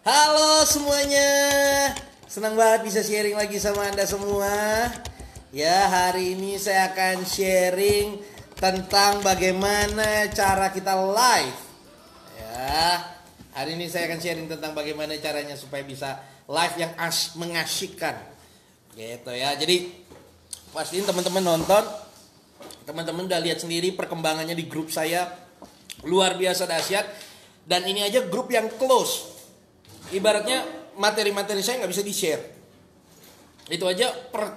Halo semuanya, senang banget bisa sharing lagi sama Anda semua. Ya, hari ini saya akan sharing tentang bagaimana cara kita live. Ya, hari ini saya akan sharing tentang bagaimana caranya supaya bisa live yang mengasyikkan. Gitu ya. Jadi pastiin teman-teman nonton, teman-teman udah lihat sendiri perkembangannya di grup saya luar biasa dahsyat. Dan ini aja grup yang close. Ibaratnya materi-materi saya nggak bisa di-share. Itu aja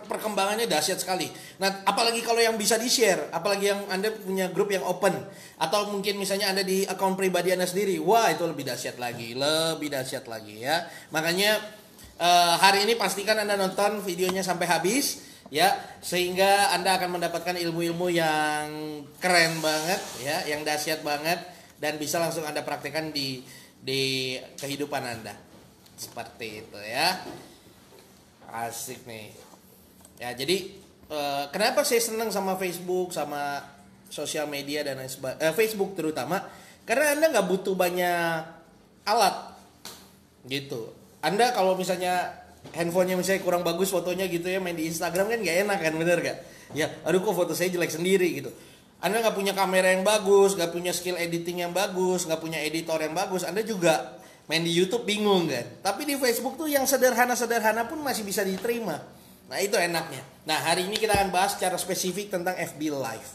perkembangannya dahsyat sekali. Nah, apalagi kalau yang bisa di-share, apalagi yang Anda punya grup yang open, atau mungkin misalnya Anda di akun pribadi Anda sendiri, wah itu lebih dahsyat lagi ya. Makanya hari ini pastikan Anda nonton videonya sampai habis ya, sehingga Anda akan mendapatkan ilmu-ilmu yang keren banget ya, yang dahsyat banget, dan bisa langsung Anda praktekkan di kehidupan Anda. Seperti itu ya. Asik nih. Ya, jadi kenapa saya senang sama Facebook, sama sosial media dan lain sebagainya, Facebook terutama, karena Anda nggak butuh banyak alat gitu. Anda kalau misalnya handphonenya misalnya kurang bagus fotonya gitu ya, main di Instagram kan nggak enak kan, bener gak? Ya, aduh kok foto saya jelek sendiri gitu. Anda nggak punya kamera yang bagus, nggak punya skill editing yang bagus, nggak punya editor yang bagus, Anda juga main di YouTube bingung kan. Tapi di Facebook tuh yang sederhana-sederhana pun masih bisa diterima. Nah, itu enaknya. Nah, hari ini kita akan bahas secara spesifik tentang FB Live.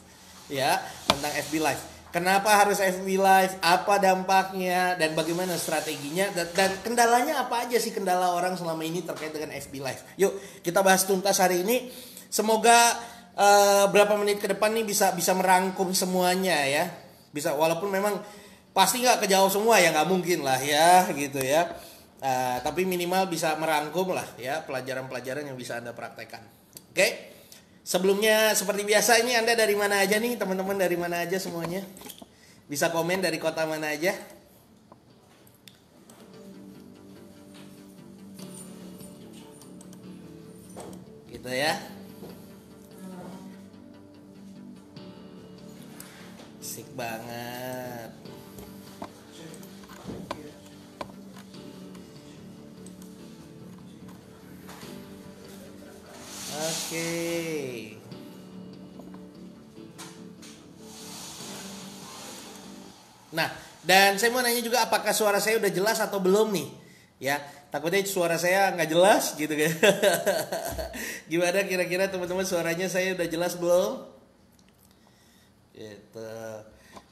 Ya, tentang FB Live. Kenapa harus FB Live? Apa dampaknya dan bagaimana strateginya, dan kendalanya apa aja sih, kendala orang selama ini terkait dengan FB Live. Yuk, kita bahas tuntas hari ini. Semoga berapa menit ke depan nih bisa merangkum semuanya ya. Bisa, walaupun memang pasti nggak kejauh semua ya, nggak mungkin lah ya gitu ya. Tapi minimal bisa merangkum lah ya pelajaran-pelajaran yang bisa Anda praktekkan. Oke. Sebelumnya seperti biasa, ini Anda dari mana aja nih, teman-teman, dari mana aja semuanya? Bisa komen dari kota mana aja? Gitu ya. Asik banget. Oke. Nah, dan saya mau nanya juga, apakah suara saya udah jelas atau belum nih? Ya, takutnya suara saya nggak jelas gitu kan. Gimana kira-kira teman-teman, suaranya saya udah jelas belum? Gitu.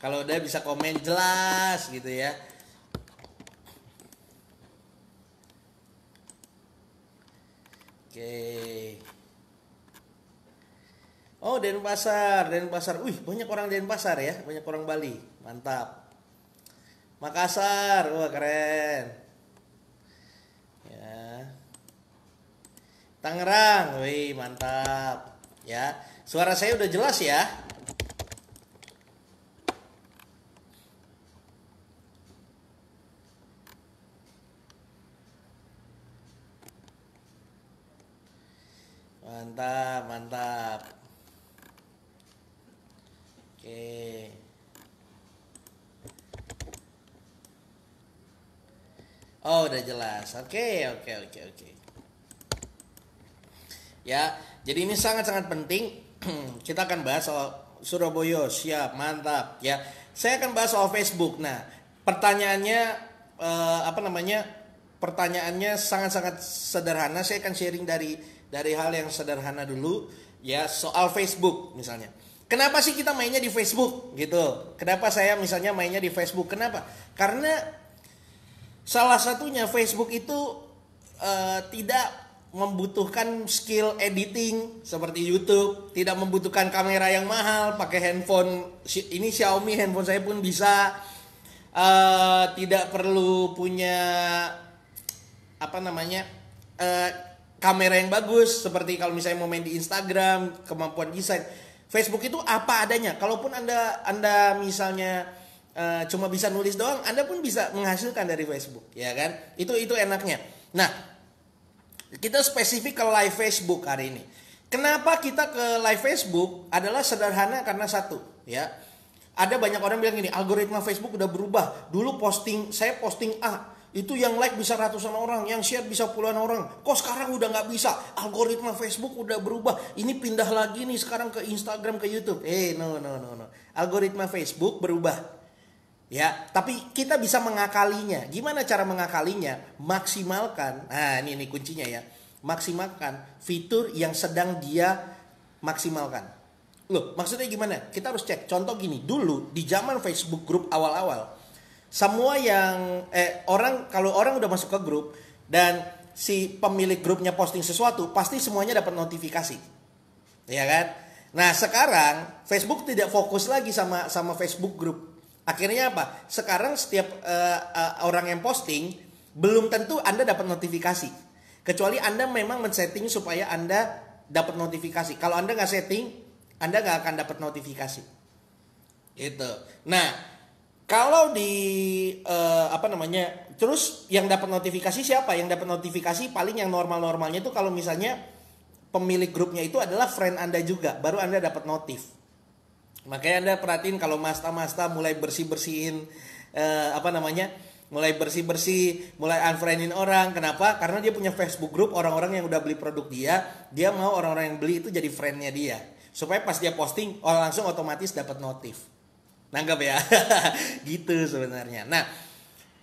Kalau udah bisa komen jelas gitu ya. Oke. Oh, Denpasar. Wih, banyak orang Denpasar ya, banyak orang Bali. Mantap. Makassar, wah keren. Ya. Tangerang, wih mantap. Ya, suara saya udah jelas ya. Mantap. Oke. Oh, udah jelas. Oke. Ya, jadi ini sangat-sangat penting. Kita akan bahas soal Surabaya. Siap, mantap. Ya, saya akan bahas soal Facebook. Nah, pertanyaannya Pertanyaannya sangat-sangat sederhana. Saya akan sharing dari hal yang sederhana dulu. Ya, soal Facebook misalnya. Kenapa sih kita mainnya di Facebook gitu? Kenapa saya misalnya mainnya di Facebook? Kenapa? Karena salah satunya Facebook itu tidak membutuhkan skill editing seperti YouTube, tidak membutuhkan kamera yang mahal, pakai handphone ini Xiaomi, handphone saya pun bisa. Tidak perlu punya kamera yang bagus seperti kalau misalnya mau main di Instagram, kemampuan desain. Facebook itu apa adanya. Kalaupun Anda misalnya cuma bisa nulis doang, Anda pun bisa menghasilkan dari Facebook, ya kan? Itu enaknya. Nah, kita spesifik ke live Facebook hari ini. Kenapa kita ke live Facebook? Adalah sederhana karena satu, ya. Ada banyak orang bilang gini, algoritma Facebook udah berubah. Dulu saya posting A, Itu yang like bisa ratusan orang, yang share bisa puluhan orang. Kok sekarang udah nggak bisa? Algoritma Facebook udah berubah. Ini pindah lagi nih sekarang ke Instagram, ke YouTube. No. Algoritma Facebook berubah. Ya, tapi kita bisa mengakalinya. Gimana cara mengakalinya? Maksimalkan. Nah, ini kuncinya ya. Maksimalkan fitur yang sedang dia maksimalkan. Loh, maksudnya gimana? Kita harus cek. Contoh gini, dulu di zaman Facebook Group awal-awal, semua yang kalau orang udah masuk ke grup dan si pemilik grupnya posting sesuatu, pasti semuanya dapat notifikasi. Ya kan? Nah, sekarang Facebook tidak fokus lagi sama Facebook Group. Akhirnya apa? Sekarang setiap orang yang posting belum tentu Anda dapat notifikasi. Kecuali Anda memang men-setting supaya Anda dapat notifikasi. Kalau Anda nggak setting, Anda nggak akan dapat notifikasi. Gitu. Nah, kalau terus yang dapat notifikasi siapa? Yang dapat notifikasi paling yang normal-normalnya itu kalau misalnya pemilik grupnya itu adalah friend Anda juga, baru Anda dapat notif. Makanya Anda perhatiin kalau Masta mulai bersih-bersihin mulai bersih-bersih, mulai unfriendin orang. Kenapa? Karena dia punya Facebook group orang-orang yang udah beli produk dia mau orang-orang yang beli itu jadi friendnya dia. Supaya pas dia posting, langsung otomatis dapat notif. Nanggap ya. Gitu sebenarnya. Nah,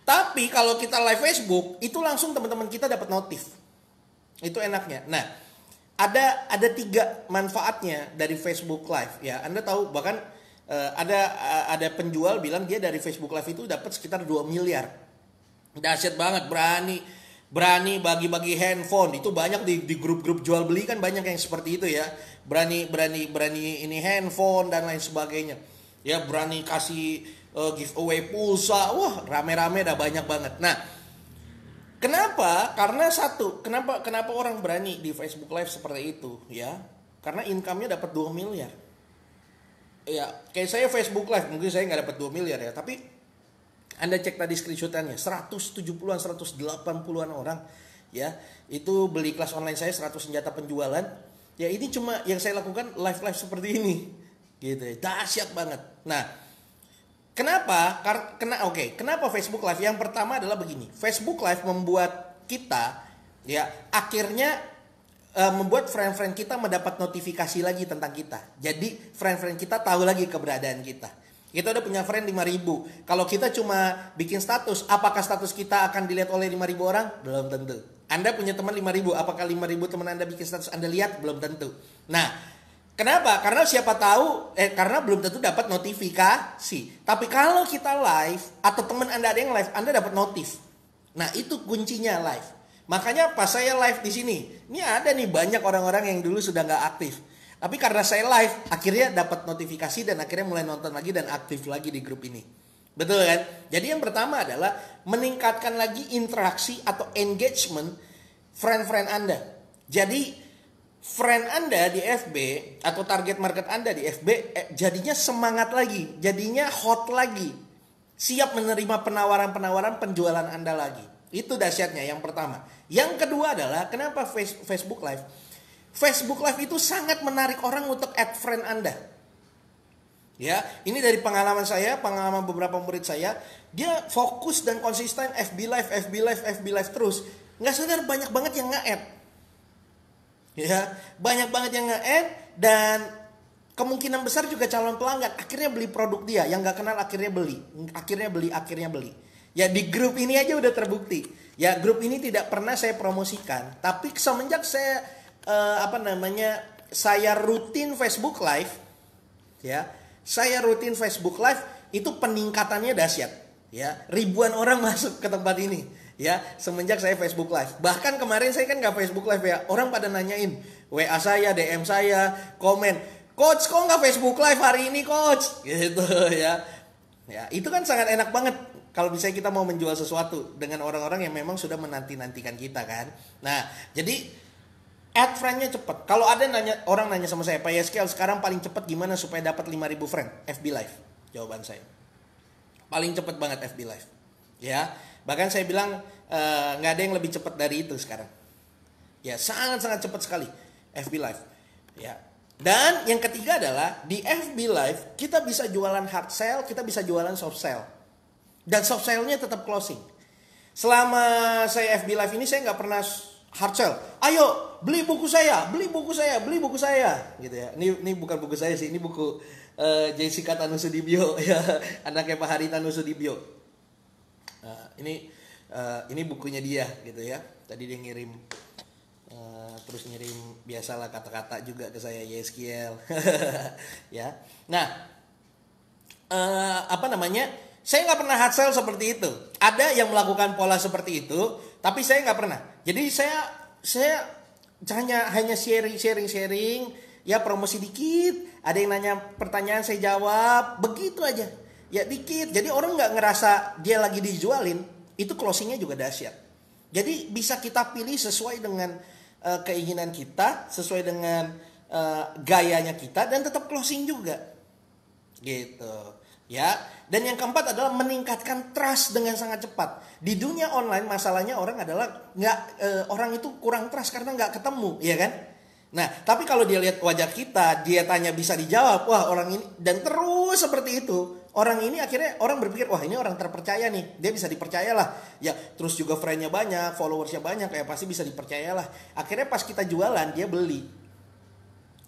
tapi kalau kita live Facebook, itu langsung teman-teman kita dapat notif. Itu enaknya. Nah, ada 3 manfaatnya dari Facebook Live ya. Anda tahu bahkan ada penjual bilang dia dari Facebook Live itu dapat sekitar 2 miliar. Dahsyat banget, berani bagi-bagi handphone. Itu banyak di grup-grup jual beli kan banyak yang seperti itu ya. Berani ini handphone dan lain sebagainya. Ya, berani kasih giveaway pulsa. Wah, rame-rame dah banyak banget. Nah, kenapa? Karena satu, kenapa orang berani di Facebook Live seperti itu ya? Karena income-nya dapat 2 miliar. Ya, kayak saya Facebook Live mungkin saya nggak dapat 2 miliar ya, tapi Anda cek tadi screenshotannya 170-an, 180-an orang ya. Itu beli kelas online saya 100 senjata penjualan. Ya, ini cuma yang saya lakukan live seperti ini. Gitu ya. Dahsyat banget. Nah, kenapa? Kenapa Facebook Live? Yang pertama adalah begini. Facebook Live membuat kita ya akhirnya membuat friend-friend kita mendapat notifikasi lagi tentang kita. Jadi friend-friend kita tahu lagi keberadaan kita. Kita udah punya friend 5.000. Kalau kita cuma bikin status, apakah status kita akan dilihat oleh 5.000 orang? Belum tentu. Anda punya teman 5.000, apakah 5.000 teman Anda bikin status Anda lihat? Belum tentu. Nah, kenapa? Karena siapa tahu, karena belum tentu dapat notifikasi. Tapi kalau kita live atau teman Anda ada yang live, Anda dapat notif. Nah, itu kuncinya live. Makanya pas saya live di sini, ini ada nih banyak orang-orang yang dulu sudah nggak aktif. Tapi karena saya live, akhirnya dapat notifikasi dan akhirnya mulai nonton lagi dan aktif lagi di grup ini. Betul kan? Jadi yang pertama adalah meningkatkan lagi interaksi atau engagement friend-friend Anda. Jadi friend Anda di FB atau target market Anda di FB jadinya semangat lagi, jadinya hot lagi. Siap menerima penawaran-penawaran penjualan Anda lagi. Itu dahsyatnya yang pertama. Yang kedua adalah kenapa Facebook Live? Facebook Live itu sangat menarik orang untuk add friend Anda. Ya, ini dari pengalaman saya, pengalaman beberapa murid saya, dia fokus dan konsisten FB Live terus. Nggak sadar banyak banget yang nge-add. Ya, banyak banget yang nge-add dan kemungkinan besar juga calon pelanggan akhirnya beli produk dia, yang nggak kenal akhirnya beli. Ya, di grup ini aja udah terbukti. Ya, grup ini tidak pernah saya promosikan, tapi semenjak saya saya rutin Facebook Live, ya, itu peningkatannya dahsyat, ya, ribuan orang masuk ke tempat ini, ya, semenjak saya Facebook Live. Bahkan kemarin saya kan nggak Facebook Live ya, orang pada nanyain WA saya, DM saya, komen, Coach kok nggak Facebook Live hari ini Coach, gitu ya. Ya, itu kan sangat enak banget kalau misalnya kita mau menjual sesuatu dengan orang-orang yang memang sudah menanti-nantikan kita kan. Nah, jadi add friend-nya cepat. Kalau ada orang nanya sama saya, Pak Yeskel sekarang paling cepat gimana supaya dapat 5.000 friend? FB Live. Jawaban saya. Paling cepat banget FB Live. Ya, bahkan saya bilang nggak ada yang lebih cepat dari itu sekarang. Ya, sangat-sangat cepat sekali FB Live. Ya. Dan yang ketiga adalah di FB Live kita bisa jualan hard sale, kita bisa jualan soft sale. Dan soft sale-nya tetap closing. Selama saya FB Live ini saya nggak pernah hard sell. Ayo beli buku saya, beli buku saya, beli buku saya, gitu ya. Ini bukan buku saya sih, ini buku Jessica Tanusudibio ya, anaknya Pak Hari Tanusudibio. Ini bukunya dia, gitu ya. Tadi dia ngirim, terus ngirim biasalah kata-kata juga ke saya, Yeskiel, ya. Nah, saya nggak pernah hard sell seperti itu. Ada yang melakukan pola seperti itu, tapi saya nggak pernah. Jadi saya hanya sharing, ya promosi dikit. Ada yang nanya pertanyaan saya jawab, begitu aja. Ya dikit. Jadi orang nggak ngerasa dia lagi dijualin. Itu closingnya juga dahsyat. Jadi bisa kita pilih sesuai dengan keinginan kita, sesuai dengan gayanya kita, dan tetap closing juga. Gitu. Ya, dan yang keempat adalah meningkatkan trust dengan sangat cepat. Di dunia online masalahnya orang adalah orang itu kurang trust karena nggak ketemu, ya kan? Nah, tapi kalau dia lihat wajah kita, dia tanya bisa dijawab, wah orang ini, dan terus seperti itu, orang ini akhirnya orang berpikir, wah ini orang terpercaya nih, dia bisa dipercayalah. Ya, terus juga friend-nya banyak, followersnya banyak, ya pasti bisa dipercayalah. Akhirnya pas kita jualan, dia beli.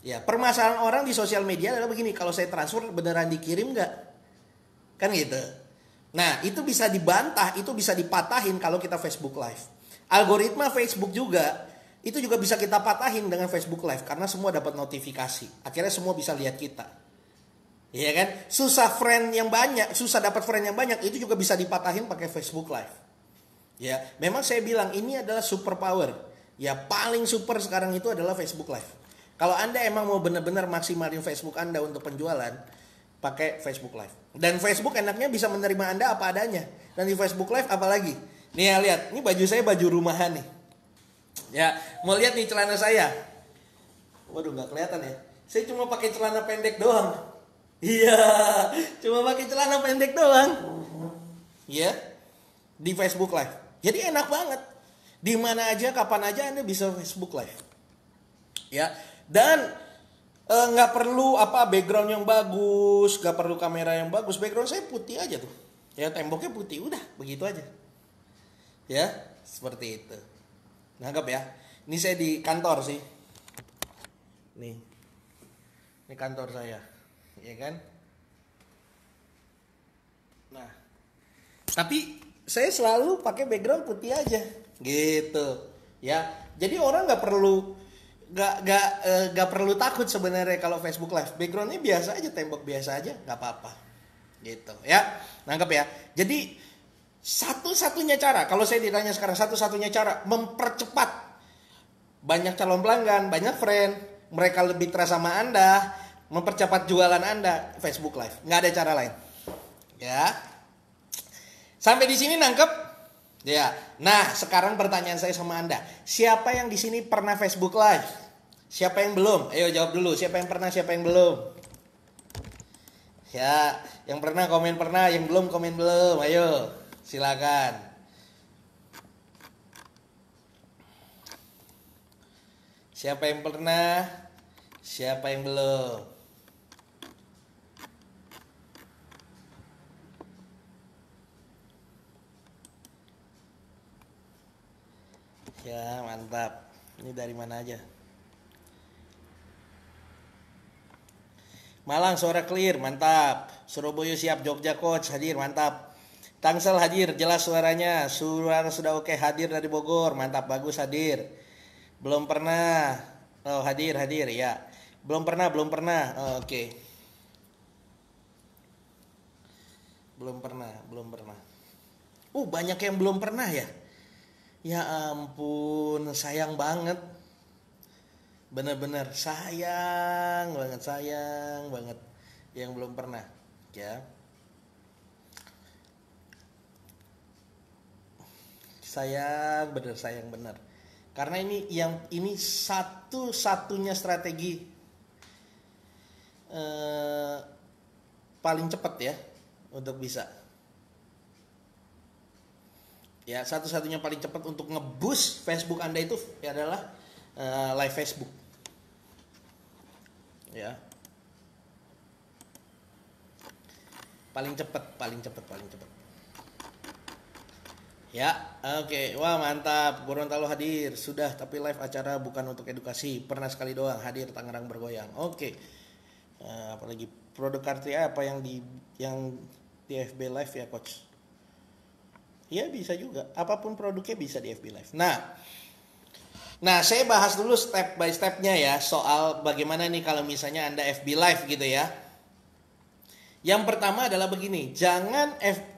Ya, permasalahan orang di sosial media adalah begini, kalau saya transfer beneran dikirim nggak? Kan gitu. Nah, itu bisa dibantah, itu bisa dipatahin kalau kita Facebook Live. Algoritma Facebook juga, itu juga bisa kita patahin dengan Facebook Live karena semua dapat notifikasi. Akhirnya semua bisa lihat kita. Iya kan? Susah dapat friend yang banyak, itu juga bisa dipatahin pakai Facebook Live. Ya, memang saya bilang ini adalah super power. Ya, paling super sekarang itu adalah Facebook Live. Kalau Anda emang mau benar-benar maksimalin Facebook Anda untuk penjualan, pakai Facebook Live. Dan Facebook enaknya bisa menerima Anda apa adanya. Dan di Facebook Live apalagi? Nih ya lihat, ini baju saya baju rumahan nih. Ya, mau lihat nih celana saya. Waduh, nggak kelihatan ya. Saya cuma pakai celana pendek doang. Iya, cuma pakai celana pendek doang. Ya, di Facebook Live. Jadi enak banget. Di mana aja, kapan aja Anda bisa Facebook Live. Ya, dan nggak perlu background yang bagus, nggak perlu kamera yang bagus. Background saya putih aja tuh, ya temboknya putih, udah begitu aja, ya seperti itu. Nangkep ya? Ini saya di kantor sih, nih, ini kantor saya, ya kan? Nah, tapi saya selalu pakai background putih aja, gitu, ya. Jadi orang nggak perlu takut sebenarnya kalau Facebook Live. Backgroundnya biasa aja, tembok biasa aja, nggak apa-apa, gitu ya. Nangkep ya. Jadi satu-satunya cara, kalau saya ditanya sekarang, satu-satunya cara mempercepat banyak calon pelanggan, banyak friend, mereka lebih terasa sama Anda, mempercepat jualan Anda, Facebook Live. Nggak ada cara lain. Ya. Sampai di sini nangkep? Ya. Nah, sekarang pertanyaan saya sama Anda. Siapa yang di sini pernah Facebook Live? Siapa yang belum? Ayo jawab dulu. Siapa yang pernah, siapa yang belum? Ya, yang pernah komen pernah, yang belum komen belum. Ayo, silakan. Siapa yang pernah? Siapa yang belum? Ya, mantap. Ini dari mana aja? Malang suara clear, mantap. Surabaya siap, Jogja coach hadir, mantap. Tangsel hadir, jelas suaranya. Suara sudah oke, hadir dari Bogor, mantap, bagus hadir. Belum pernah. Oh, hadir ya. Belum pernah. Oh, oke. Belum pernah. Banyak yang belum pernah ya. Ya ampun, sayang banget. Bener-bener sayang banget yang belum pernah, ya. Sayang bener. Karena ini satu-satunya strategi paling cepat ya untuk bisa. Ya, satu-satunya paling cepat untuk nge-boost Facebook Anda itu adalah live Facebook. Ya. Paling cepat. Ya, oke. Wah, mantap. Gorontalo hadir. Sudah, tapi live acara bukan untuk edukasi. Pernah sekali doang hadir Tangerang bergoyang. Oke. Apalagi produk Kartria apa yang di FB Live ya, coach? Ya, bisa juga. Apapun produknya bisa di FB Live. Nah, saya bahas dulu step by stepnya ya soal bagaimana nih kalau misalnya Anda FB Live gitu ya. Yang pertama adalah begini,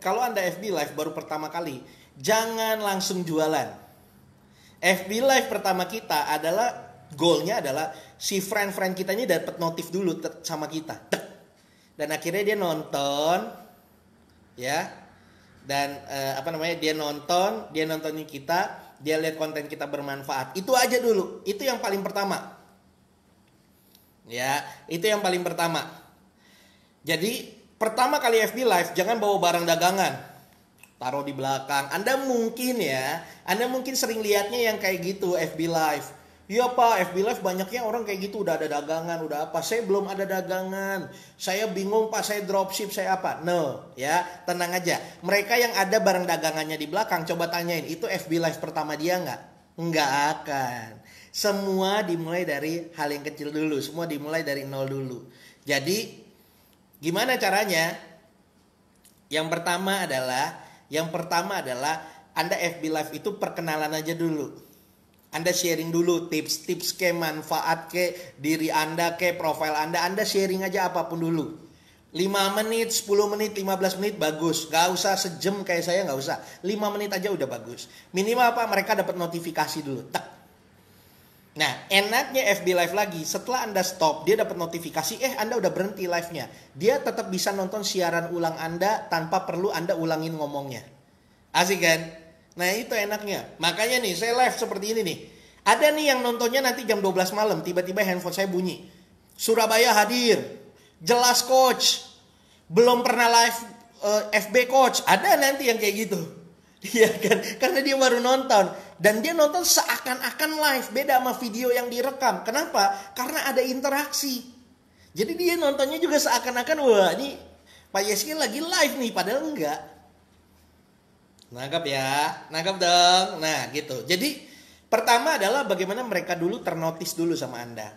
kalau Anda FB Live baru pertama kali, jangan langsung jualan. FB Live pertama kita adalah goalnya adalah si friend-friend kita ini dapat notif dulu sama kita. Dan akhirnya dia nonton, ya. Dan dia nontonin kita, dia lihat konten kita bermanfaat. Itu aja dulu, itu yang paling pertama. Ya, itu yang paling pertama. Jadi pertama kali FB Live jangan bawa barang dagangan, taruh di belakang. Anda mungkin sering lihatnya yang kayak gitu FB Live. Iya Pak, FB Live banyaknya orang kayak gitu, udah ada dagangan, udah apa. Saya belum ada dagangan, saya bingung Pak, saya dropship, saya apa. No, ya tenang aja. Mereka yang ada barang dagangannya di belakang, coba tanyain, itu FB Live pertama dia nggak? Nggak akan. Semua dimulai dari hal yang kecil dulu, semua dimulai dari nol dulu. Jadi gimana caranya? Yang pertama adalah Anda FB Live itu perkenalan aja dulu. Anda sharing dulu tips-tips manfaat diri Anda profil Anda sharing aja apapun dulu. 5 menit, 10 menit, 15 menit bagus. Gak usah sejam kayak saya, gak usah. 5 menit aja udah bagus. Minimal apa? Mereka dapat notifikasi dulu. Nah, enaknya FB Live lagi, setelah Anda stop, dia dapat notifikasi, Anda udah berhenti live-nya. Dia tetap bisa nonton siaran ulang Anda tanpa perlu Anda ulangin ngomongnya. Asik kan? Nah, itu enaknya. Makanya nih, saya live seperti ini nih. Ada nih yang nontonnya nanti jam 12 malam, tiba-tiba handphone saya bunyi. Surabaya hadir. Jelas coach. Belum pernah live FB coach. Ada nanti yang kayak gitu. Iya kan? Karena dia baru nonton. Dan dia nonton seakan-akan live. Beda sama video yang direkam. Kenapa? Karena ada interaksi. Jadi dia nontonnya juga seakan-akan, wah ini Pak Yeski lagi live nih. Padahal enggak. Nangkap ya? Nangkap dong. Nah gitu. Jadi pertama adalah bagaimana mereka dulu ternotis dulu sama Anda.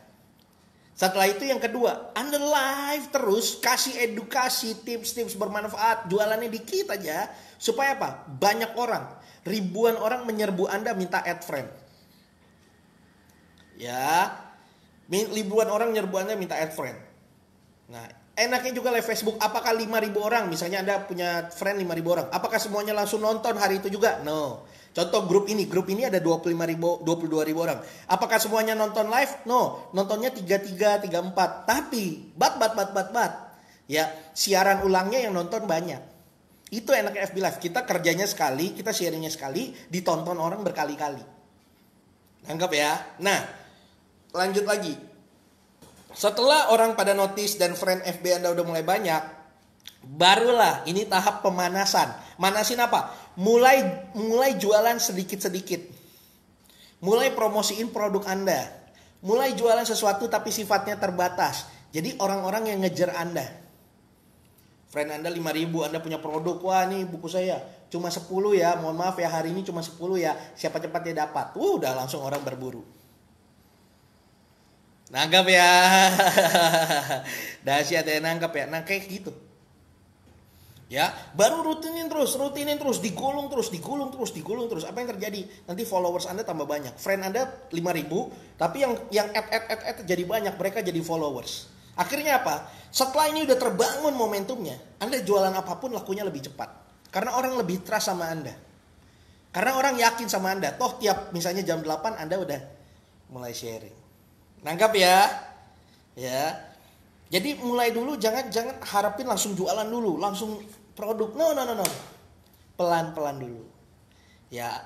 Setelah itu yang kedua, Anda live terus, kasih edukasi, tips-tips bermanfaat, jualannya dikit aja. Supaya apa? Banyak orang, ribuan orang menyerbu Anda minta add friend. Ya, ribuan orang menyerbu Anda minta add friend. Nah, enaknya juga live Facebook, apakah 5.000 orang, misalnya Anda punya friend 5.000 orang, apakah semuanya langsung nonton hari itu juga? No. Contoh grup ini ada 22.000 orang. Apakah semuanya nonton live? No, nontonnya 33, 34. Tapi, ya, siaran ulangnya yang nonton banyak. Itu enaknya FB Live. Kita kerjanya sekali, kita sharingnya sekali, ditonton orang berkali-kali. Anggap ya. Nah, lanjut lagi. Setelah orang pada notice dan friend FB Anda udah mulai banyak, barulah ini tahap pemanasan. Manasin apa? Mulai jualan sedikit-sedikit. Mulai promosiin produk Anda. Mulai jualan sesuatu tapi sifatnya terbatas. Jadi orang-orang yang ngejar Anda. Friend Anda 5.000, Anda punya produk. Wah nih buku saya cuma 10 ya. Mohon maaf ya hari ini cuma 10 ya. Siapa cepat dia dapat. Udah langsung orang berburu. Nangkap ya. Dahsyat ya, nangkap ya. Nah kayak gitu. Ya, baru rutinin terus, digulung terus. Apa yang terjadi? Nanti followers Anda tambah banyak. Friend Anda 5.000, tapi yang add jadi banyak, mereka jadi followers. Akhirnya apa? Setelah ini udah terbangun momentumnya, Anda jualan apapun lakunya lebih cepat. Karena orang lebih trust sama Anda. Karena orang yakin sama Anda. Toh tiap misalnya jam 8 Anda udah mulai sharing. Nangkap ya? Ya. Jadi mulai dulu, jangan harapin langsung jualan dulu, langsung produk. No. Pelan-pelan dulu. Ya.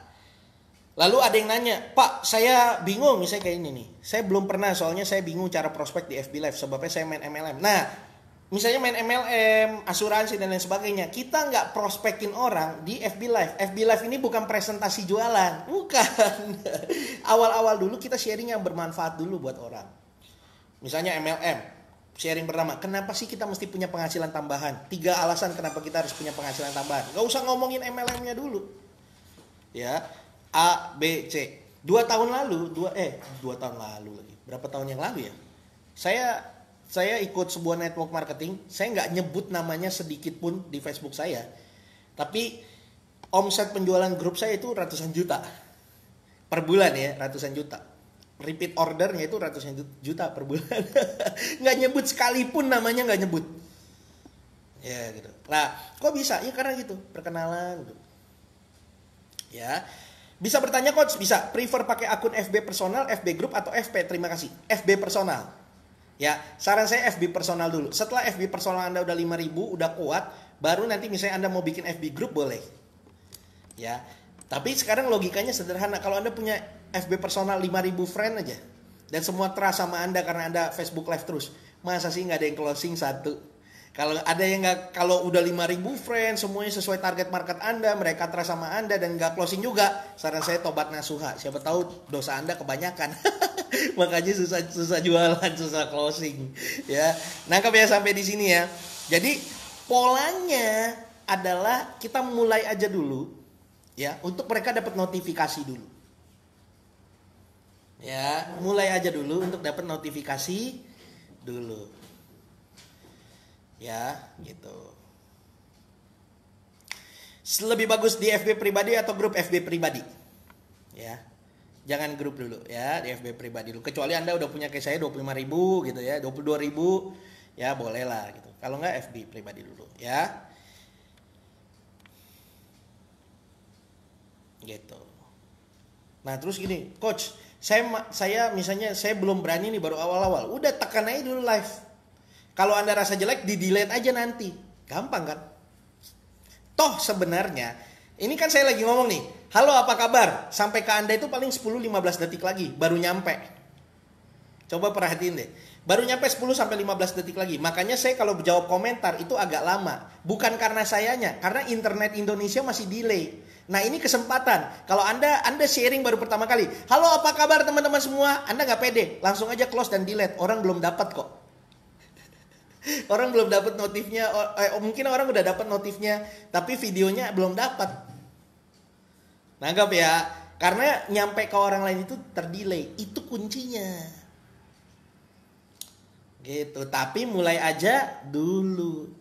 Lalu ada yang nanya, Pak saya bingung misalnya kayak ini nih. Saya belum pernah, soalnya saya bingung cara prospek di FB Live. Sebabnya saya main MLM. Nah, misalnya main MLM, asuransi dan lain sebagainya. Kita nggak prospekin orang di FB Live. FB Live ini bukan presentasi jualan. Bukan. Awal-awal dulu kita sharing yang bermanfaat dulu buat orang. Misalnya MLM. Sharing pertama, kenapa sih kita mesti punya penghasilan tambahan? 3 alasan kenapa kita harus punya penghasilan tambahan. Gak usah ngomongin MLM-nya dulu. ya, A, B, C. 2 tahun lalu, 2 tahun lalu lagi. Berapa tahun yang lalu ya? Saya ikut sebuah network marketing. Saya nggak nyebut namanya sedikit pun di Facebook saya. Tapi omset penjualan grup saya itu ratusan juta per bulan ya, ratusan juta. Repeat ordernya itu ratusan juta per bulan. Nggak nyebut sekalipun namanya, nggak nyebut. Ya gitu. Nah, kok bisa? Ya karena gitu, perkenalan gitu. Ya. Bisa bertanya coach, bisa. Prefer pakai akun FB personal, FB group atau FP? Terima kasih. FB personal. Ya, saran saya FB personal dulu. Setelah FB personal Anda udah 5.000, udah kuat, baru nanti misalnya Anda mau bikin FB group boleh. Ya. Tapi sekarang logikanya sederhana. Kalau Anda punya FB personal 5.000 friend aja dan semua trust sama Anda karena Anda Facebook live terus, masa sih nggak ada yang closing satu? Kalau ada yang nggak, kalau udah 5.000 friend semuanya sesuai target market Anda, mereka trust sama Anda dan nggak closing juga, saran saya tobat nasuha. Siapa tahu dosa Anda kebanyakan. Makanya susah jualan, susah closing. Ya, nangkap ya sampai di sini ya. Jadi polanya adalah kita mulai aja dulu ya, untuk mereka dapat notifikasi dulu. Ya, mulai aja dulu untuk dapat notifikasi dulu. Ya, gitu. Lebih bagus di FB pribadi atau grup FB pribadi? Ya. Jangan grup dulu ya, di FB pribadi dulu. Kecuali Anda udah punya kayak saya 25.000 gitu ya, 22.000 ya boleh lah gitu. Kalau enggak FB pribadi dulu ya. Gitu. Nah, terus gini, coach, saya misalnya saya belum berani nih, baru awal-awal. Udah tekan aja dulu live. Kalau Anda rasa jelek, di-delete aja nanti. Gampang kan? Toh sebenarnya, ini kan saya lagi ngomong nih. Halo, apa kabar? Sampai ke Anda itu paling 10-15 detik lagi, baru nyampe. Coba perhatiin deh. Baru nyampe 10-15 detik lagi. Makanya saya kalau jawab komentar itu agak lama. Bukan karena sayanya, karena internet Indonesia masih delay. Nah, ini kesempatan. Kalau Anda sharing baru pertama kali. Halo, apa kabar teman-teman semua? Anda nggak pede, langsung aja close dan delete. Orang belum dapat kok. Orang belum dapat notifnya, mungkin orang udah dapat notifnya, tapi videonya belum dapat. Nanggap ya, karena nyampe ke orang lain itu terdelay, itu kuncinya. Gitu, tapi mulai aja dulu,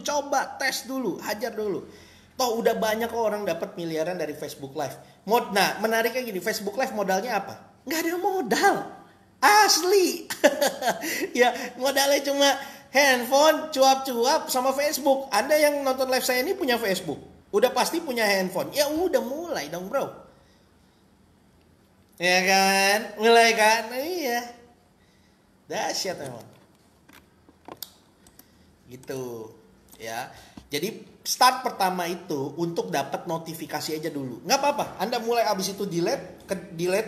coba tes dulu, hajar dulu. Toh udah banyak kok orang dapat miliaran dari Facebook Live. Nah, menariknya gini, Facebook Live modalnya apa? Nggak ada modal, asli. Ya, modalnya cuma handphone, cuap-cuap sama Facebook. Anda yang nonton live saya ini punya Facebook, udah pasti punya handphone. Ya udah, mulai dong bro. Ya kan, mulai kan, iya. Dahsyat memang. Gitu, ya. Jadi start pertama itu untuk dapat notifikasi aja dulu. Nggak apa-apa, Anda mulai abis itu delete,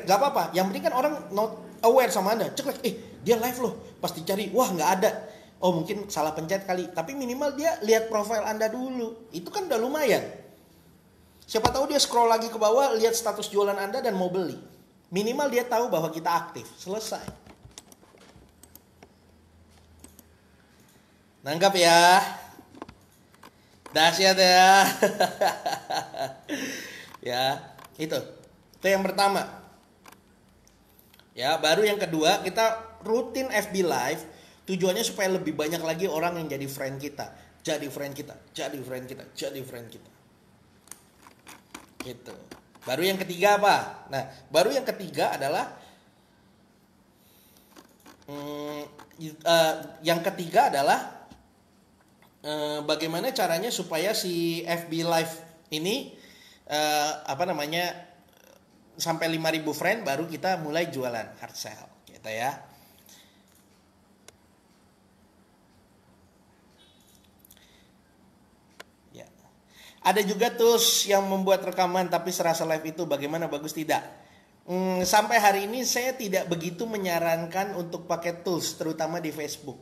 nggak apa-apa. Yang penting kan orang not aware sama Anda. Cek, dia live loh. Pasti cari, wah nggak ada. Oh mungkin salah pencet kali, tapi minimal dia lihat profil Anda dulu. Itu kan udah lumayan. Siapa tahu dia scroll lagi ke bawah, lihat status jualan Anda dan mau beli. Minimal dia tahu bahwa kita aktif. Selesai. Nangkap ya. Dahsyat ya. Ya, itu yang pertama. Ya, baru yang kedua, kita rutin FB Live. Tujuannya supaya lebih banyak lagi orang yang jadi friend kita. Jadi friend kita. Gitu. Baru yang ketiga apa? Nah, baru yang ketiga adalah bagaimana caranya supaya si FB Live ini sampai 5.000 friend baru kita mulai jualan hard sell gitu ya. Ada juga tools yang membuat rekaman tapi serasa live itu bagaimana, bagus tidak? Sampai hari ini saya tidak begitu menyarankan untuk pakai tools, terutama di Facebook.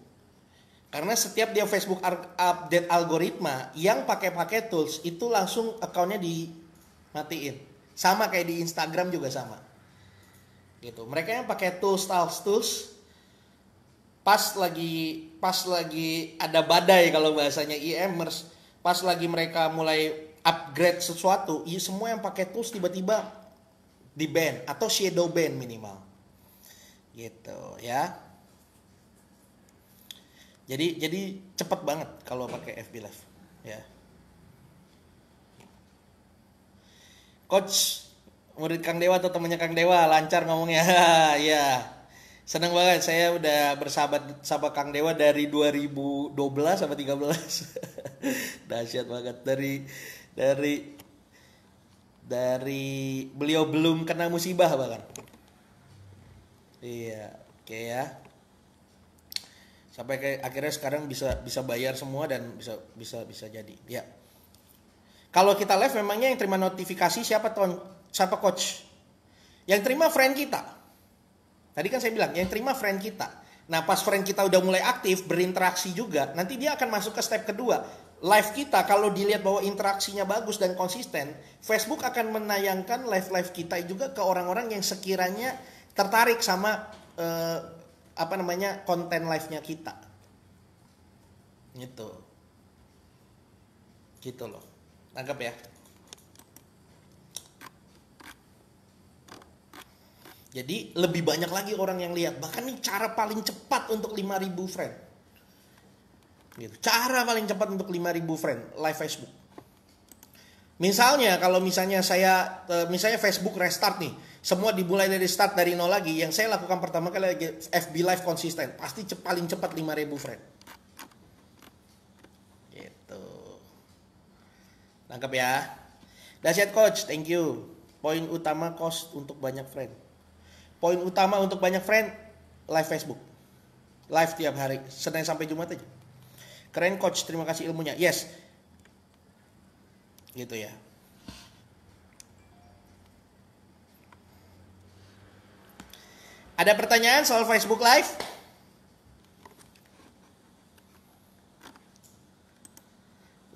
Karena setiap dia Facebook update algoritma, yang pakai tools itu langsung akunnya dimatiin. Sama kayak di Instagram juga sama. Gitu. Mereka yang pakai tools pas lagi ada badai kalau bahasanya e-commerce. Pas lagi mereka mulai upgrade sesuatu, ya semua yang pakai tools tiba-tiba di ban atau shadow ban minimal. Gitu ya. Jadi cepet banget kalau pakai FB Live ya. Coach, murid Kang Dewa atau temannya Kang Dewa, lancar ngomongnya. Ya. Senang banget, saya udah bersahabat sama Kang Dewa dari 2012 sampai 13. Dahsyat banget dari beliau belum kena musibah bahkan. Iya, oke ya. Sampai kayak akhirnya sekarang bisa bayar semua dan bisa jadi. Ya. Kalau kita live memangnya yang terima notifikasi siapa coach? Yang terima friend kita. Tadi kan saya bilang yang terima friend kita. Nah pas friend kita udah mulai aktif berinteraksi juga, nanti dia akan masuk ke step kedua. Live kita kalau dilihat bahwa interaksinya bagus dan konsisten, Facebook akan menayangkan live kita juga ke orang-orang yang sekiranya tertarik sama konten live-nya kita. Gitu loh. Tangkap ya. Jadi lebih banyak lagi orang yang lihat. Bahkan ini cara paling cepat untuk 5.000 friend. Gitu. Cara paling cepat untuk 5.000 friend live Facebook. Misalnya misalnya Facebook restart nih. Semua dimulai dari start dari nol lagi. Yang saya lakukan pertama kali lagi FB Live konsisten. Pasti paling cepat 5.000 friend. Gitu. Tangkap ya. Dahsyat coach, thank you. Poin utama cost untuk banyak friend. Poin utama untuk banyak friend, live Facebook. Live tiap hari, Senin sampai Jumat aja. Keren coach, terima kasih ilmunya. Yes. Gitu ya. Ada pertanyaan soal Facebook Live?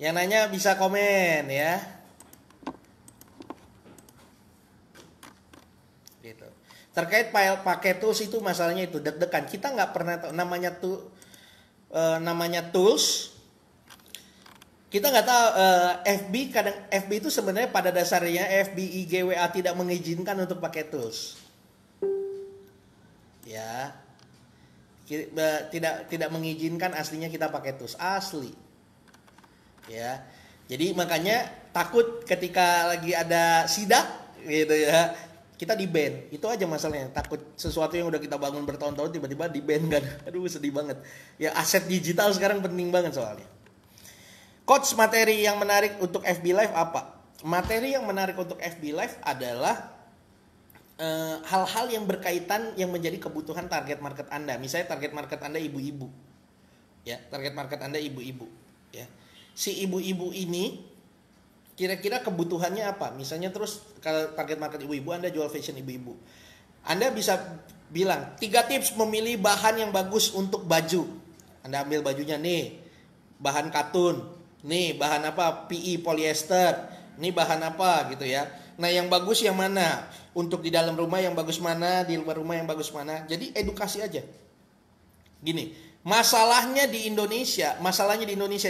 Yang nanya bisa komen ya. Gitu. Terkait pakai tools itu masalahnya itu deg-degan. Kita nggak pernah tahu namanya tools. Kita nggak tahu FB itu sebenarnya pada dasarnya FB IG WA tidak mengizinkan untuk pakai tools. Ya. Tidak mengizinkan aslinya kita pakai tools asli. Ya. Jadi makanya takut ketika lagi ada sidak gitu ya. Kita di ban, itu aja masalahnya. Takut sesuatu yang udah kita bangun bertahun-tahun tiba-tiba di ban kan. Aduh sedih banget. Ya aset digital sekarang penting banget soalnya. Coach, materi yang menarik untuk FB Live apa? Materi yang menarik untuk FB Live adalah hal-hal yang berkaitan yang menjadi kebutuhan target market Anda. Misalnya target market Anda ibu-ibu. Ya, target market Anda ibu-ibu, ya. Si ibu-ibu ini kira-kira kebutuhannya apa? Misalnya terus kalau target market ibu-ibu Anda jual fashion ibu-ibu. Anda bisa bilang 3 tips memilih bahan yang bagus untuk baju. Anda ambil bajunya nih, bahan katun, nih bahan apa? PE polyester, nih bahan apa gitu ya. Nah yang bagus yang mana? Untuk di dalam rumah yang bagus mana? Di luar rumah yang bagus mana? Jadi edukasi aja. Gini, masalahnya di Indonesia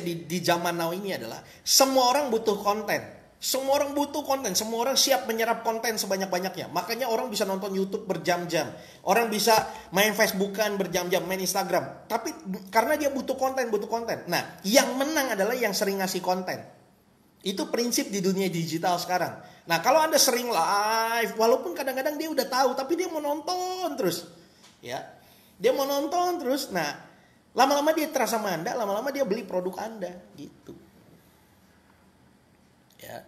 di zaman now ini adalah semua orang butuh konten. Semua orang butuh konten, semua orang siap menyerap konten sebanyak-banyaknya. Makanya orang bisa nonton YouTube berjam-jam. Orang bisa main Facebookan berjam-jam, main Instagram. Tapi karena dia butuh konten. Nah, yang menang adalah yang sering ngasih konten. Itu prinsip di dunia digital sekarang. Nah, kalau Anda sering live, walaupun kadang-kadang dia udah tahu, tapi dia mau nonton terus. Ya. Dia mau nonton terus. Nah, lama-lama dia terasa sama Anda, lama-lama dia beli produk Anda, gitu. Ya.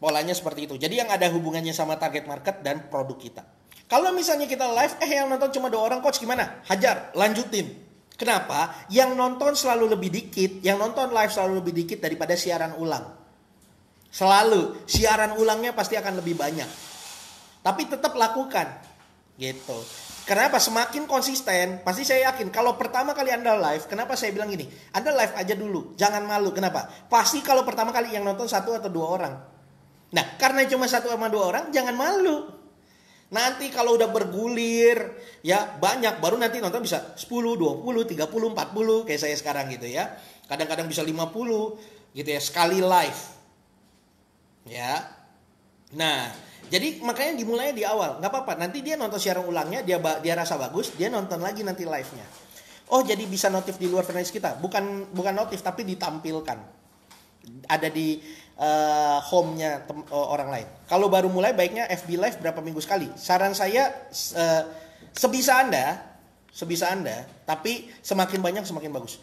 Polanya seperti itu. Jadi yang ada hubungannya sama target market dan produk kita. Kalau misalnya kita live, yang nonton cuma 2 orang, coach gimana? Hajar, lanjutin. Kenapa? Yang nonton selalu lebih dikit, yang nonton live selalu lebih dikit daripada siaran ulang. Selalu, siaran ulangnya pasti akan lebih banyak. Tapi tetap lakukan. Gitu. Kenapa? Semakin konsisten, pasti saya yakin kalau pertama kali Anda live, kenapa saya bilang gini? Anda live aja dulu, jangan malu. Kenapa? Pasti kalau pertama kali yang nonton 1 atau 2 orang. Nah, karena cuma 1 sama 2 orang, jangan malu. Nanti kalau udah bergulir, ya banyak, baru nanti nonton bisa 10, 20, 30, 40, kayak saya sekarang gitu ya. Kadang-kadang bisa 50, gitu ya, sekali live. Ya. Nah, jadi makanya dimulainya di awal. Nggak apa-apa, nanti dia nonton siaran ulangnya, dia rasa bagus, dia nonton lagi nanti live-nya. Oh, jadi bisa notif di luar franchise kita. Bukan notif, tapi ditampilkan. Ada di home-nya orang lain. Kalau baru mulai, baiknya FB Live berapa minggu sekali. Saran saya sebisa Anda, tapi semakin banyak semakin bagus.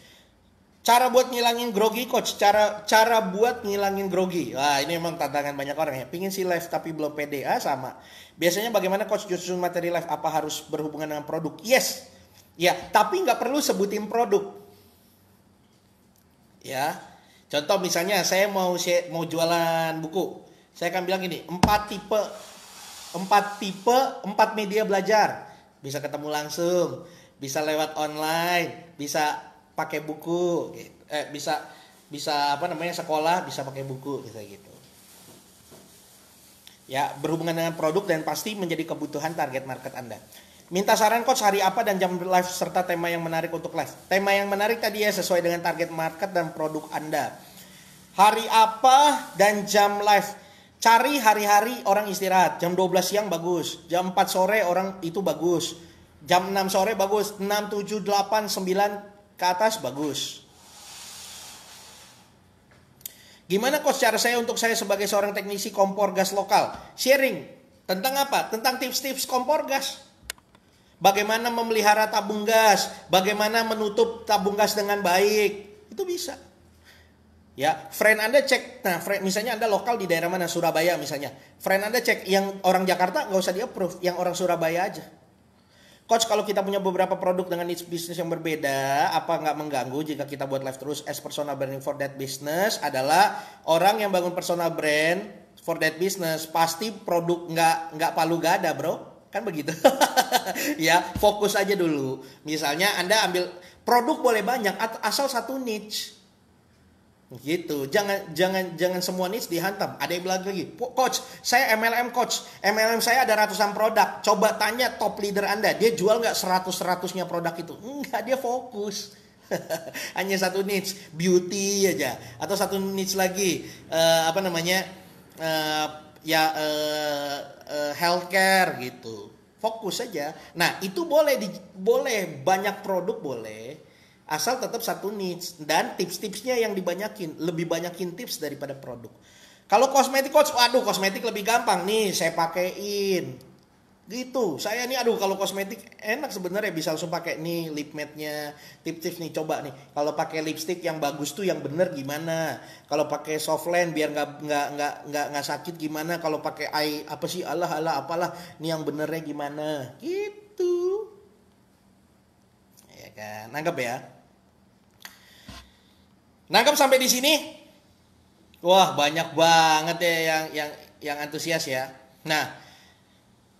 Cara buat ngilangin grogi, coach. Cara buat ngilangin grogi. Wah, ini memang tantangan banyak orang ya. Pingin si live tapi belum pede. Sama. Biasanya bagaimana coach nyusun materi live? Apa harus berhubungan dengan produk? Yes. Ya, tapi nggak perlu sebutin produk. Ya. Contoh misalnya saya mau jualan buku. Saya akan bilang gini, 4 media belajar. Bisa ketemu langsung, bisa lewat online, bisa pakai buku, bisa sekolah, bisa pakai buku, gitu. Ya, berhubungan dengan produk dan pasti menjadi kebutuhan target market Anda. Minta saran coach hari apa dan jam live serta tema yang menarik untuk live. Tema yang menarik tadi ya sesuai dengan target market dan produk Anda. Hari apa dan jam live. Cari hari-hari orang istirahat. Jam 12 siang bagus, jam 4 sore orang itu bagus. Jam 6 sore bagus, 6, 7, 8, 9 ke atas bagus. Gimana coach cara saya untuk saya sebagai seorang teknisi kompor gas lokal? Sharing. Tentang apa? Tentang tips-tips kompor gas. Bagaimana memelihara tabung gas. Bagaimana menutup tabung gas dengan baik. Itu bisa. Ya, friend Anda cek. Nah, misalnya Anda lokal di daerah mana? Surabaya misalnya. Friend Anda cek. Yang orang Jakarta nggak usah di-approve. Yang orang Surabaya aja. Coach, kalau kita punya beberapa produk dengan niche bisnis yang berbeda, apa nggak mengganggu jika kita buat live terus as personal branding for that business? Adalah orang yang bangun personal brand for that business pasti produk nggak palu gada, bro, kan begitu. Ya, fokus aja dulu. Misalnya Anda ambil produk boleh banyak asal satu niche. Gitu, jangan semua niche dihantam. Ada yang bilang lagi, coach, saya MLM coach, MLM saya ada ratusan produk. Coba tanya top leader Anda, dia jual nggak 100-100-nya produk itu? Enggak, dia fokus. Hanya satu niche, beauty aja, atau satu niche lagi, healthcare gitu. Fokus saja. Nah, itu boleh banyak produk boleh. Asal tetap satu niche dan tips-tipsnya yang dibanyakin, lebih banyakin tips daripada produk. Kalau kosmetik coach, waduh kosmetik lebih gampang nih, saya pakein. Gitu. Saya nih kalau kosmetik enak sebenarnya bisa langsung pakai nih lip matte-nya, tips-tips nih coba nih. Kalau pakai lipstick yang bagus tuh yang bener gimana? Kalau pakai soft lens biar nggak sakit gimana? Kalau pakai apalah nih yang benernya gimana? Gitu. Ya kan, nangkep ya? Nangkap sampai di sini? Wah, banyak banget ya yang antusias ya. Nah,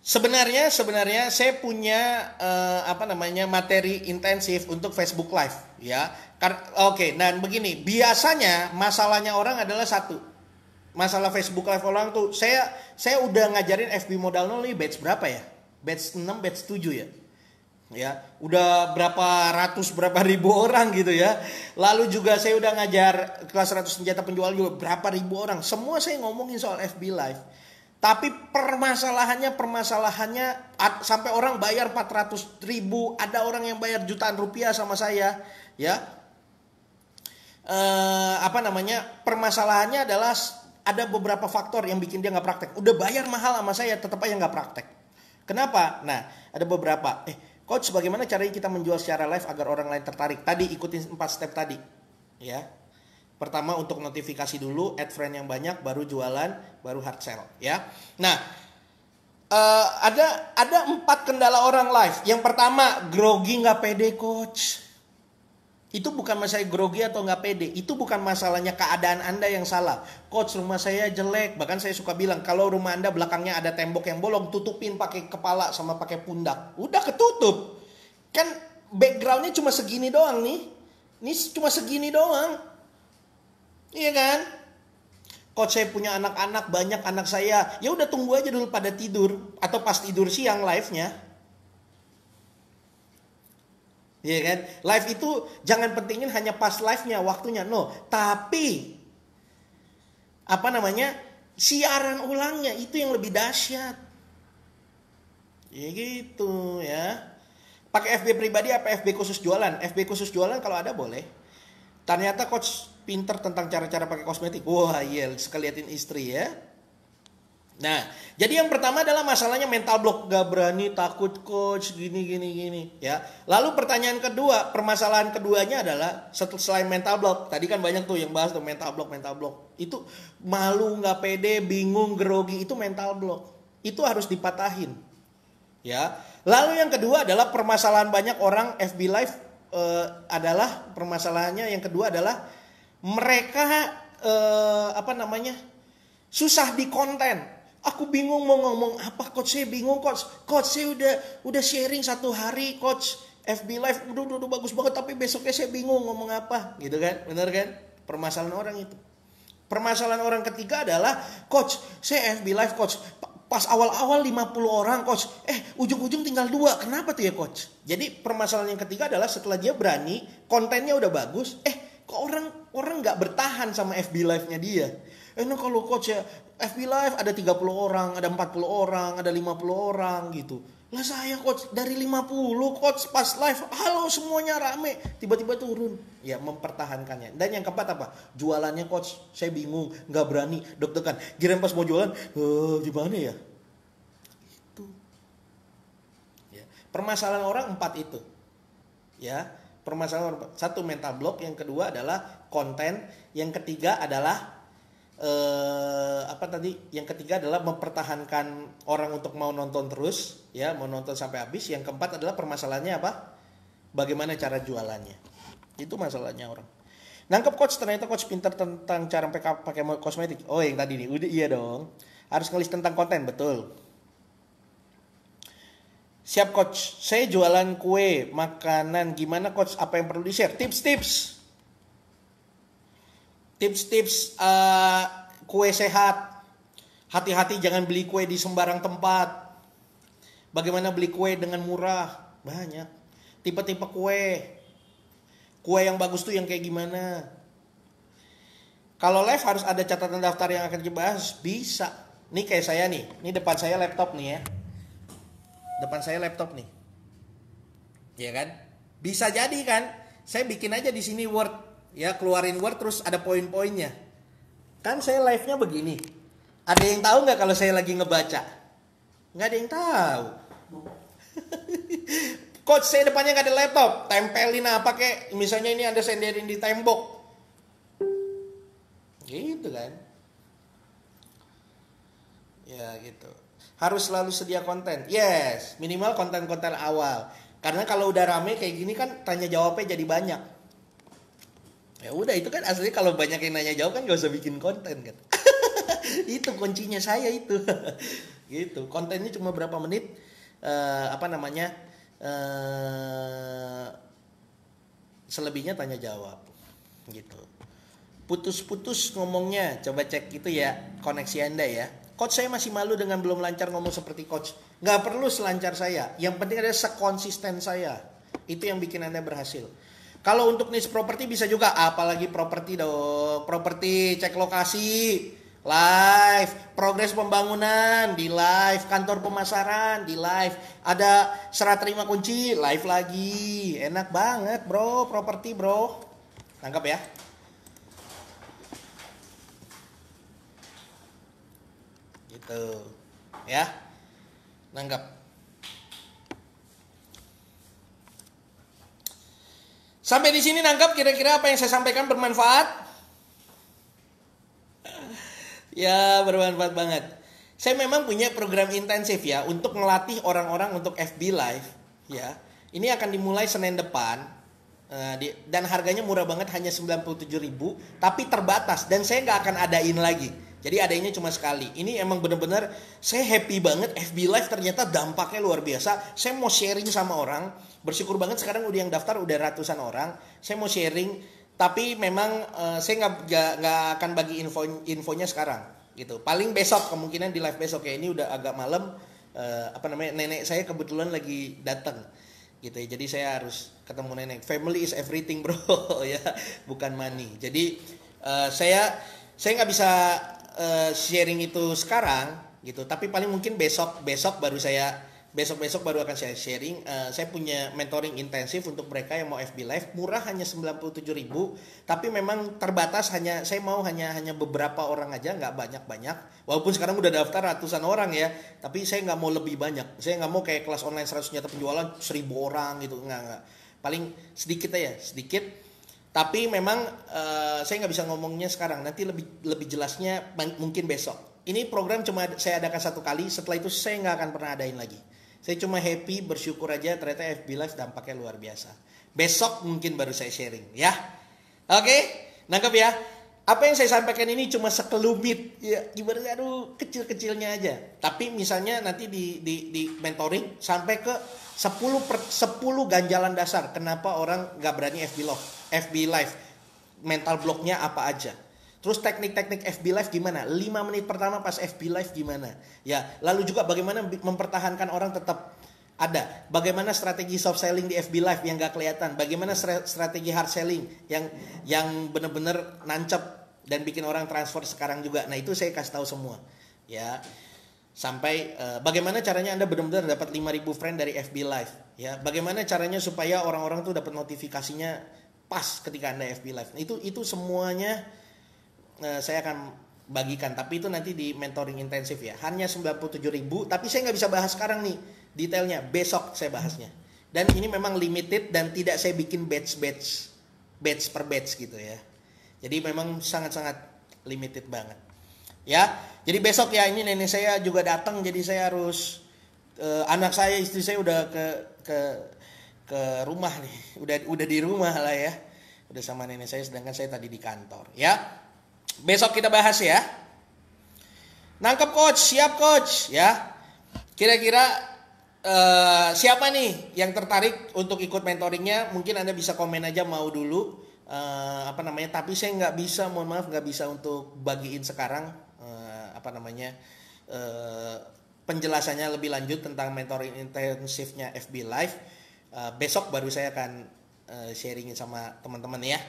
sebenarnya saya punya materi intensif untuk Facebook Live ya. Oke, nah begini, biasanya masalahnya orang adalah satu. Masalah Facebook Live orang tuh saya udah ngajarin FB modal 0 nih batch berapa ya? Batch 6, batch 7 ya. Ya, udah berapa ribu orang gitu ya. Lalu juga saya udah ngajar kelas 100 senjata penjual juga berapa ribu orang. Semua saya ngomongin soal FB Live. Tapi permasalahannya sampai orang bayar 400 ribu, ada orang yang bayar jutaan rupiah sama saya, ya. Permasalahannya adalah ada beberapa faktor yang bikin dia nggak praktek. Udah bayar mahal sama saya, tetap aja nggak praktek. Kenapa? Nah, ada beberapa. Coach, bagaimana caranya kita menjual secara live agar orang lain tertarik? Tadi ikutin 4 step tadi, ya. Pertama untuk notifikasi dulu, add friend yang banyak, baru jualan, baru hard sell, ya. Nah, ada 4 kendala orang live. Yang pertama, grogi nggak pede, coach. Itu bukan masalah grogi atau nggak pede. Itu bukan masalahnya keadaan Anda yang salah. Coach, rumah saya jelek. Bahkan saya suka bilang, kalau rumah Anda belakangnya ada tembok yang bolong, tutupin pakai kepala sama pakai pundak. Udah ketutup. Kan backgroundnya cuma segini doang nih. Ini cuma segini doang. Iya kan? Coach, saya punya anak-anak, banyak anak saya. Ya udah tunggu aja dulu pada tidur. Atau pas tidur siang live-nya. Iya kan? Live itu jangan pentingin hanya pas live-nya, waktunya. No, tapi apa namanya, siaran ulangnya itu yang lebih dahsyat. Ya gitu ya. Pakai FB pribadi apa FB khusus jualan? FB khusus jualan kalau ada boleh. Ternyata coach pinter tentang cara-cara pakai kosmetik. Wah iya, sekaliatin istri ya. Nah, jadi yang pertama adalah masalahnya mental block, gak berani, takut coach, gini ya. Lalu pertanyaan kedua, permasalahan keduanya adalah selain mental block, tadi kan banyak tuh yang bahas tuh mental block. Itu malu, gak pede, bingung, grogi, itu mental block. Itu harus dipatahin. Ya. Lalu yang kedua adalah permasalahan banyak orang FB Live adalah permasalahannya yang kedua adalah mereka susah di konten. Aku bingung mau ngomong apa, coach, saya bingung coach saya udah sharing 1 hari coach FB Live udah bagus banget, tapi besoknya saya bingung ngomong apa, gitu kan, bener kan? Permasalahan orang itu. Permasalahan orang ketiga adalah coach saya FB Live coach pas awal-awal 50 orang coach, ujung-ujung tinggal 2, kenapa tuh ya coach? Jadi permasalahan yang ketiga adalah setelah dia berani, kontennya udah bagus, kok orang nggak bertahan sama FB Live-nya dia. Nah kalau coach ya FB Live ada 30 orang, ada 40 orang, ada 50 orang gitu. Lah saya coach dari 50 coach pas live, halo semuanya rame, tiba-tiba turun. Ya mempertahankannya. Dan yang keempat apa? Jualannya coach, saya bingung, nggak berani, deg-degan. Giliran pas mau jualan, gimana ya? Itu. Ya. Permasalahan orang 4 itu. Ya, permasalahan orang 4. 1 mental block, yang kedua adalah konten, yang ketiga adalah yang ketiga adalah mempertahankan orang untuk mau nonton terus, ya, mau nonton sampai habis. Yang keempat adalah permasalahannya apa? Bagaimana cara jualannya. Itu masalahnya orang. Nangkep coach, ternyata coach pintar tentang cara pakai kosmetik. Oh, yang tadi nih, udah iya dong. Harus ngelis tentang konten, betul. Siap coach, saya jualan kue, makanan, gimana coach? Apa yang perlu di-share? Tips-tips kue sehat. Hati-hati jangan beli kue di sembarang tempat. Bagaimana beli kue dengan murah? Banyak. Tipe-tipe kue. Kue yang bagus tuh yang kayak gimana? Kalau live harus ada catatan daftar yang akan dibahas? Bisa. Nih kayak saya nih. Ini depan saya laptop nih ya. Depan saya laptop nih. Iya kan? Bisa jadi kan? Saya bikin aja di sini Word. Ya, keluarin Word terus ada poin-poinnya. Kan saya live-nya begini. Ada yang tahu nggak kalau saya lagi ngebaca? Nggak ada yang tahu. Coach, saya depannya nggak ada laptop. Tempelin apa kek? Misalnya ini Anda senderin di tembok. Gitu kan. Ya gitu. Harus selalu sedia konten. Yes, minimal konten-konten awal. Karena kalau udah rame kayak gini kan tanya jawabnya jadi banyak. Ya udah, itu kan aslinya kalau banyak yang nanya jawab kan gak usah bikin konten kan. Itu kuncinya saya itu. Gitu. Kontennya cuma berapa menit, selebihnya tanya jawab. Gitu. Putus-putus ngomongnya, coba cek gitu ya koneksi Anda ya. Coach, saya masih malu dengan belum lancar ngomong seperti coach. Gak perlu selancar saya, yang penting adalah sekonsisten saya. Itu yang bikin Anda berhasil. Kalau untuk niche properti bisa juga, apalagi properti dong. Properti, cek lokasi, live, progres pembangunan di live, kantor pemasaran di live, ada serah terima kunci live lagi. Enak banget bro, properti bro. Tangkap ya. Gitu. Ya. Nangkap. Sampai di sini nangkap kira-kira apa yang saya sampaikan bermanfaat? Ya, bermanfaat banget. Saya memang punya program intensif ya untuk melatih orang-orang untuk FB Live ya. Ini akan dimulai Senin depan. Dan harganya murah banget, hanya 97.000, tapi terbatas dan saya nggak akan adain lagi. Jadi adanya cuma sekali. Ini emang bener-bener saya happy banget, FB Live ternyata dampaknya luar biasa. Saya mau sharing sama orang. Bersyukur banget sekarang udah yang daftar udah ratusan orang. Saya mau sharing, tapi memang saya nggak akan bagi infonya sekarang gitu. Paling besok, kemungkinan di live besok ya. Ini udah agak malam. Nenek saya kebetulan lagi datang gitu ya. Jadi saya harus ketemu nenek. Family is everything bro ya, bukan money. Jadi saya nggak bisa sharing itu sekarang gitu, tapi paling mungkin besok baru akan saya sharing. Saya punya mentoring intensif untuk mereka yang mau FB Live, murah hanya 97.000, tapi memang terbatas, saya mau hanya beberapa orang aja, nggak banyak. Walaupun sekarang udah daftar ratusan orang ya, tapi saya nggak mau lebih banyak. Saya nggak mau kayak kelas online 100 juta penjualan 1.000 orang gitu, nggak. Paling sedikit aja, sedikit. Tapi memang saya nggak bisa ngomongnya sekarang, nanti lebih jelasnya mungkin besok. Ini program cuma saya adakan satu kali, setelah itu saya nggak akan pernah adain lagi. Saya cuma happy, bersyukur aja ternyata FB Live dampaknya luar biasa. Besok mungkin baru saya sharing ya. Oke, nangkep ya. Apa yang saya sampaikan ini cuma sekelumit ya, ibaratnya kecil-kecilnya aja. Tapi misalnya nanti di mentoring sampai ke 10 ganjalan dasar kenapa orang nggak berani FB Live. Mental blocknya apa aja. Terus teknik-teknik FB Live gimana? 5 menit pertama pas FB Live gimana? Ya, lalu juga bagaimana mempertahankan orang tetap ada. Bagaimana strategi soft selling di FB Live yang gak kelihatan? Bagaimana strategi hard selling yang benar-benar nancep dan bikin orang transfer sekarang juga. Nah, itu saya kasih tahu semua. Ya. Sampai bagaimana caranya Anda benar-benar dapat 5.000 friend dari FB Live, ya. Bagaimana caranya supaya orang-orang tuh dapat notifikasinya pas ketika Anda FB Live. Nah, itu semuanya saya akan bagikan, tapi itu nanti di mentoring intensif ya. Hanya 97.000, tapi saya nggak bisa bahas sekarang nih detailnya. Besok saya bahasnya. Dan ini memang limited dan tidak saya bikin batch per batch gitu ya. Jadi memang sangat-sangat limited banget. Ya. Jadi besok ya, ini nenek saya juga datang, jadi saya harus anak saya, istri saya udah ke rumah nih. Udah di rumah lah ya. Udah sama nenek saya, sedangkan saya tadi di kantor ya. Besok kita bahas ya. Nangkep coach, siap coach ya. Kira-kira siapa nih yang tertarik untuk ikut mentoringnya? Mungkin Anda bisa komen aja mau dulu tapi saya nggak bisa, mohon maaf nggak bisa untuk bagiin sekarang penjelasannya lebih lanjut tentang mentoring intensifnya FB Live. Besok baru saya akan sharingin sama teman-teman ya.